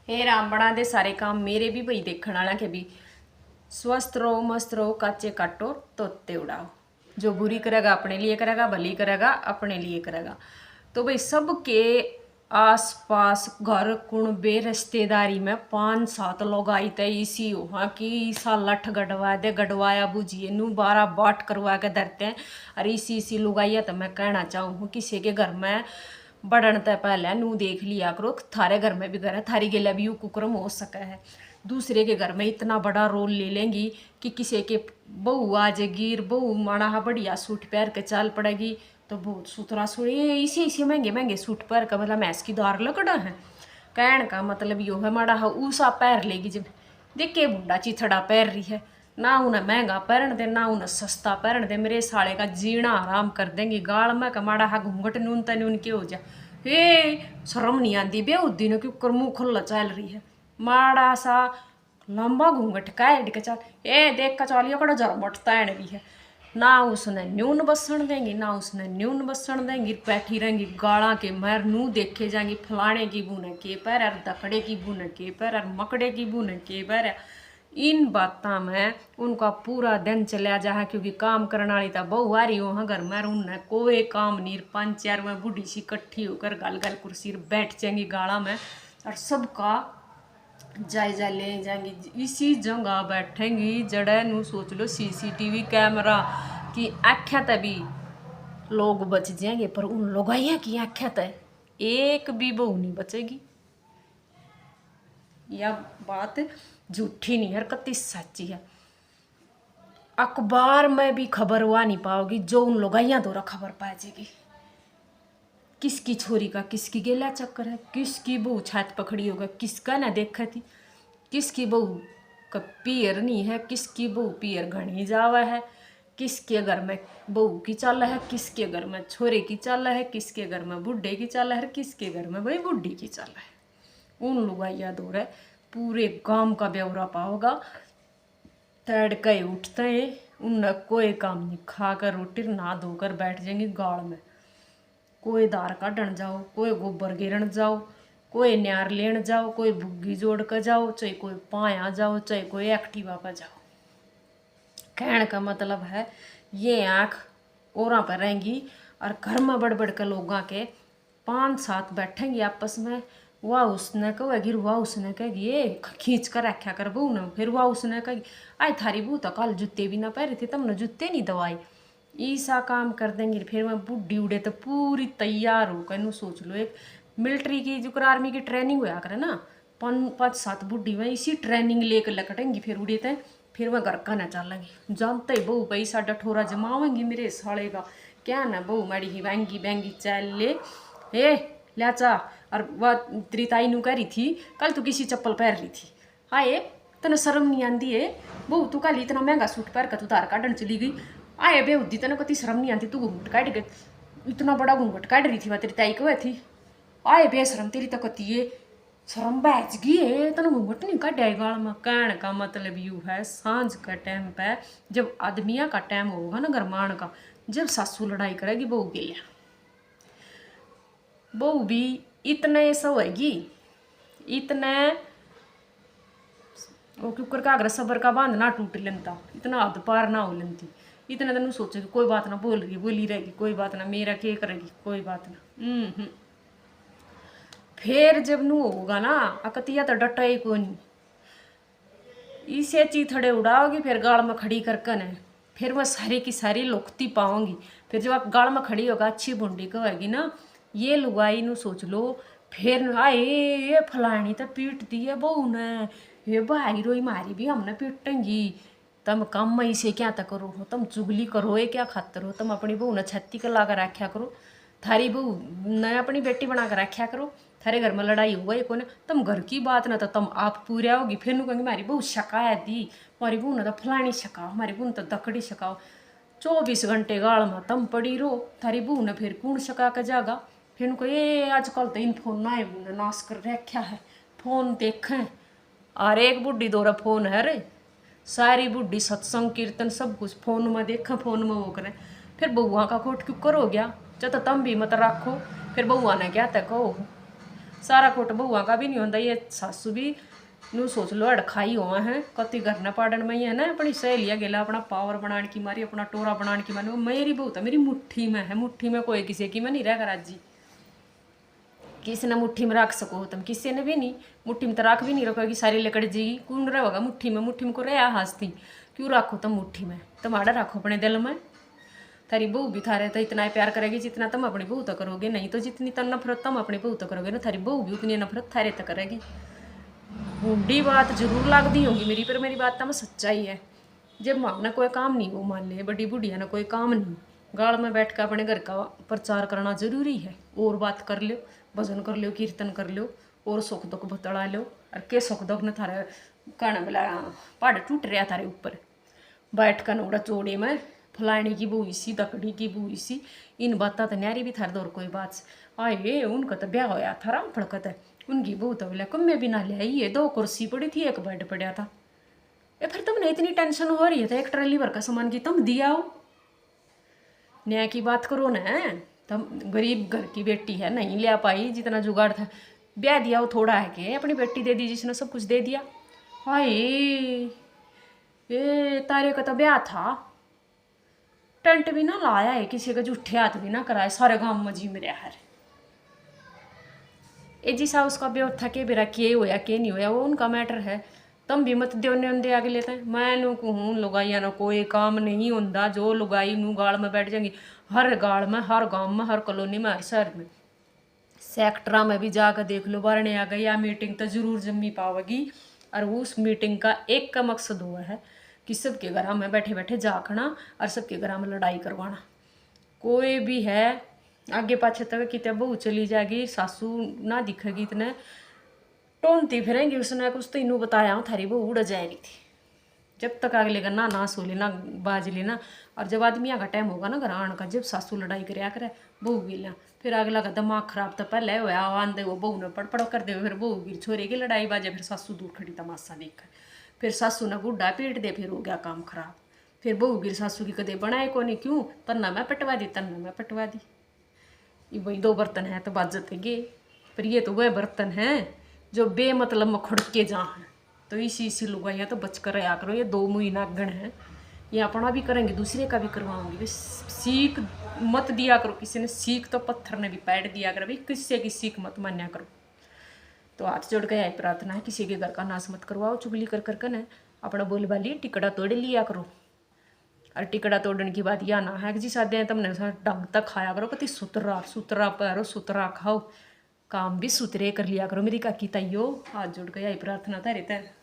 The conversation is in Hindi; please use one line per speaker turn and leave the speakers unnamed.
हे राम बना दे सारे काम मेरे भी भाई देखने वाला के भी स्वस्थ रहो मस्त रहो काचे काटो तोते उड़ाओ। जो बुरी करेगा अपने लिए करेगा, भली करेगा अपने लिए करेगा। तो भाई सबके आस पास घर कुणबे रिश्तेदारी में 5-7 लोग आई थे इसी हो हाँ कि ईसा लठ गढ़वा दे गढ़वाया बुझिए नू 12 बाट करवा के धरते हैं। और इसी लुगाइया तो मैं कहना चाहूँ किसी के घर में बढ़न तय पहले नू देख लिया करो थारे घर में भी घर है थारी गेला भी कुक्रम हो सका है। दूसरे के घर में इतना बड़ा रोल ले लेंगी कि किसी के बहू आ जाएगी बहू माड़ा बढ़िया सूट पहन के चल पड़ेगी तो बहुत सुथरा सुने इसी महंगे महंगे सूट पहन का मतलब मैस की दार लकड़ा है। कहने का मतलब यो है माड़ा ऊसा पैर लेगी जब देख के बुढ़ा चिथड़ा पैर रही है ना उन्हें महंगा पहन दे ना उन्हें सस्ता पहन दे। मेरे साले का जीना आराम कर देंगी गाल में कमाड़ा हा घूंघट नून तन के हो जा हे शर्म नहीं आती बे उस दिन क्यों मुँह खुला चल रही है माड़ा सा लंबा घूंघट काट के चल ए देख का चलियो कड़ा जरा मटता है भी है ना उसने न्यून बसन देंगी ना उसने न्यून बसन देंगी बैठी रहेंगी गाड़ा के मर नू देखे जाएंगी फलाने की बुने के पैर और दकड़े की बुने के पैर और मकड़े की बुने के पैर। इन बातों में उनका पूरा दिन चला जा क्योंकि काम करने वाली तो बहु आ रही वहाँ घर में उन्हें कोई काम नहीं 5-4 में बूढ़ी सी इकट्ठी होकर गल गल कुर्सी बैठ जाएंगी गाड़ा में और सबका जायजा ले जाएंगी। इसी जगह बैठेंगी जड़े नू सोच लो CCTV कैमरा की आख्या तभी लोग बच जाएंगे पर उन लोगाइया की आख्या तय एक भी बहू नहीं बचेगी। यह बात झूठी नहीं है कत्ती सच्ची है। अखबार में भी खबर हुआ नहीं पाओगी जो उन लोगाइया द्वारा खबर पा जाएगी किसकी छोरी का किसकी गेला चक्कर है किसकी बहू छात पकड़ी होगा किसका ना देखा थी किसकी बहू का पियर नहीं है किसकी बहू पियर घनी जावा है किसके घर में बहू की चाल है किसके घर में छोरे की चाल है किसके घर में बुढ़े की चाल है किसके घर में भाई बुढ़ी की चाल है। उन लुगाइया दौर है पूरे गांव का ब्यौरा पाओगा तड़के उठते हैं उन कोई काम नहीं खाकर रोटी नहा धोकर बैठ जाएंगे गाड़ में कोई दार काटन जाओ कोई गोबर गिरन जाओ कोई न्यार लेन जाओ कोई बुग्गी जोड़ कर जाओ चाहे कोई पाया जाओ चाहे कोई एक्टिवा पर जाओ। कहने का मतलब है ये आँख ओरा पर रहेंगी और घर में बड़ बड़ के लोगों के 5-7 बैठेंगे आपस में वाह उसने कहेगी वाह उसने कहेगी ये खींच कर रखा कर बहू ने फिर वाह उसने कहेगी आई थारी बहू तो कल जूते भी ना पहरे थे तुमने जूते नहीं दवाई ईसा काम कर देंगे। फिर मैं बुढ़ी उड़े तो पूरी तैयार हो कर सोच लो एक मिलिट्री की जो आर्मी की ट्रेनिंग होया करे ना 5-7 बुढ़ी में इसी ट्रेनिंग लेकर लकटेंगी फिर उड़े थे फिर मैं घर का ना चलेंगी जानते ही बहू पैसा डठोरा जमावेंगी मेरे साले का क्या ना बहू माड़ी ही बैंगी बैंगी चल ले ए लिया चा और वह त्रिताई नू कह रही थी कल तू किसी चप्पल पहन रही थी आए तने शर्म नहीं आती है बहू तू कल इतना महंगा सूट पहन कर तू तार काटन चली गई आए बेउद्दी तने कति शर्म नहीं आती तू घूंघट काट गई इतना बड़ा घूंघट काट रही थी वह तेरी ताई को थी आए बेशरम तेरी तो कति है शर्म बैच गई है तने घूंघट नहीं काटे गाल में। कहने का मतलब यू है सांझ का टाइम पे जब आदमिया का टाइम होगा ना गरमान का जब सासू लड़ाई करेगी बहू के लिए बहू भी इतने सोएगी इतने वो क्यों का अगर सबर का बांध ना टूट लेता इतना हद पार ना हो लेती इतना तेन सोचेगी कोई बात ना बोल रही बोली रहेगी कोई बात ना मेरा के करेगी कोई बात ना। फिर जब नू होगा ना अकतिया तो डटा ही को नहीं इसे चीथड़े उड़ाओगी फिर गाड़ में खड़ी करके न फिर वह सारी की सारी लोकती पाओगी। फिर जब आप गाड़ में खड़ी होगा अच्छी बुंडी कहेगी ना ये लुगाई नू सोच लो फिर आए ये फलानी तो पीट दी है बहू ने ये भाई रोई मारी भी हमने पीटेंगी तुम कम मई से क्या तक करो हो तुम चुगली करो ये क्या खातर हो तुम अपनी बहू ने छत्ती का ला कर रखा करो थारी बहू ने अपनी बेटी बना कर रखा करो थारे घर में लड़ाई हुआ है कोने तुम घर की बात ना तो तुम आप पूरे आओगी फिर नू कहेंगे हमारी बहू शिकायत दी हमारी बहू ने तो फलानी छकाओ हमारी बहू ने तो दकड़ी छकाओ 24 घंटे गाड़ में तुम पड़ी रो थारी बहू ने फिर कौन छका के जागा फिर उनको ये आजकल तो इन फोन ना नाश कर रखा है फोन देखें और एक बुढ़ी दौरा फोन है रे सारी बुढ़ी सत्संग कीर्तन सब कुछ फोन में देखें फोन में वो करें फिर बउआ का खोट क्यों करो गया जब तो तुम भी मत रखो फिर बउआ ने क्या तक कहो सारा खोट बहुआ का भी नहीं होता। ये सासू भी नू सोच लो अड़खाई हुआ है कति घर न पाड़न में है ना अपनी सहेलियाँ गेला अपना पावर बनाने की मारी अपना टोरा बनाने की मारी। मेरी बहुत है, मेरी मुट्ठी में है, मुट्ठी में कोई किसी की में नहीं रह राजी। किसी ने मुट्ठी में रख सको तुम, किसी ने भी नहीं। मुट्ठी में तो रख भी नहीं रखोगी, सारी लकड़ जी कौन रहेगा मुट्ठी में। मुट्ठी में को रहा हंसती क्यों रखो तुम मुट्ठी में, तुम्हारा रखो अपने दिल में। थारी बहू भी थारे तो इतना प्यार करेगी जितना तुम अपनी बहू तो करोगे, नहीं तो जितनी तुम नफरत तुम अपनी बहू तो करोगे ना, थारी बहू भी उतनी नफरत थारे तो करेगी। बूढ़ी बात जरूर लगती होगी मेरी, पर मेरी बात तो सच्चाई है। जब माँ ने कोई काम नहीं वो मान ले, बड़ी बुढ़िया ने कोई काम नहीं, गाड़ में बैठ कर अपने घर का प्रचार करना जरूरी है। और बात कर लो, भजन कर लो, कीर्तन कर लो, और सुख दुख बतला लो। और के सुख दुख ने थारे कहना बोला पहाड़ टूट रहा थारे ऊपर बैठ कर नोड़ा चौड़े में फलाने की बू इसी दकड़ी की बू इसी। इन बात तो न्यारी भी थार दौर कोई बात आए उनका तो ब्याह होया था राम फड़कत है। उनकी बहू तो बोला कम में भी ना ले आई, ये 2 कुर्सी पड़ी थी, एक बेड पड़ा था। ये फिर तुमने इतनी टेंशन हो रही है तो एक ट्रॉली भर का सामान की तुम दिया हो। न्याय की बात करो ना, तुम गरीब घर की बेटी है, नहीं ले पाई जितना जुगाड़ था, ब्याह दिया वो थोड़ा है कि अपनी बेटी दे दी जिसने सब कुछ दे दिया। हाय ये तारे का तो ब्याह था, टेंट भी ना लाया है, किसी का जूठे हाथ भी ना कराए, सारे गांव में जी मेरे हर ए जी सा उसका ब्याह था के बेरा के होया के नहीं होया वो उनका मैटर है। तुम भी मत दे उन्हें आगे लेते हैं। मैं नू कहूँ लुगाइया ना कोई काम नहीं होता, जो लुगाई नू गाड़ में बैठ जाएंगी हर गाड़ में, हर गांव में, हर कॉलोनी में, हर शहर में, सेक्टरा में भी जाकर देख लो। बारने आ गई या मीटिंग तो जरूर जमी पावेगी। और उस मीटिंग का एक का मकसद हुआ है कि सबके घर में बैठे बैठे जाखना और सबके घर में लड़ाई करवाना। कोई भी है आगे पाछे तक कितने बहू चली जाएगी, सासू ना दिखेगी, इतने टोनती फिरेंगी उसने कुछ तो इनू बताया हूँ थारी बहू उड़ जा रही थी। जब तक अगले का ना सो लेना बाज लेना। और जब आदमिया का टाइम होगा ना घर आने का, जब सासू लड़ाई कराया करे बहू गिला, फिर अगला का दिमाग खराब तो पहले होया आंदे वो बहू ने पड़ कर दे, फिर बहू गिर छोरे की लड़ाई बाजे, फिर सासू दूर खड़ी तमाशा देख, फिर सासू ने गुड्डा पीट दे, फिर हो गया काम खराब। फिर बहू गिर सासू की कदे बनाए को नहीं, क्यों तन्ना मैं पटवा दी, तन्ना मैं पटवा दी। ये वही 2 बर्तन हैं तो बाजत गे, पर ये तो वह बर्तन हैं जो बेमतलब में खुड़के जा हैं। तो इसी लुगाइयाँ तो बच कर रहा करो, ये 2 मुई नागण हैं, ये अपना भी करेंगे दूसरे का भी करवाऊंगी। बस सीख मत दिया करो किसी ने, सीख तो पत्थर ने भी पैर दिया करो, भाई किसी की सीख मत मान्या करो। तो हाथ जोड़ के यही प्रार्थना है, किसी के घर का नाश मत करवाओ, चुगली कर कर न अपना बोल बाली टिकड़ा तोड़ लिया करो। और टिकड़ा तोड़ने की बात या ना है कि जी सादे तुमने ढंग तक खाया करो, कति सुतरा सुतरा पैरो सुतरा खाओ, काम भी सुतरे कर लिया करो मेरी काकी ताइयो। हाथ जोड़ के यही प्रार्थना था रहता है।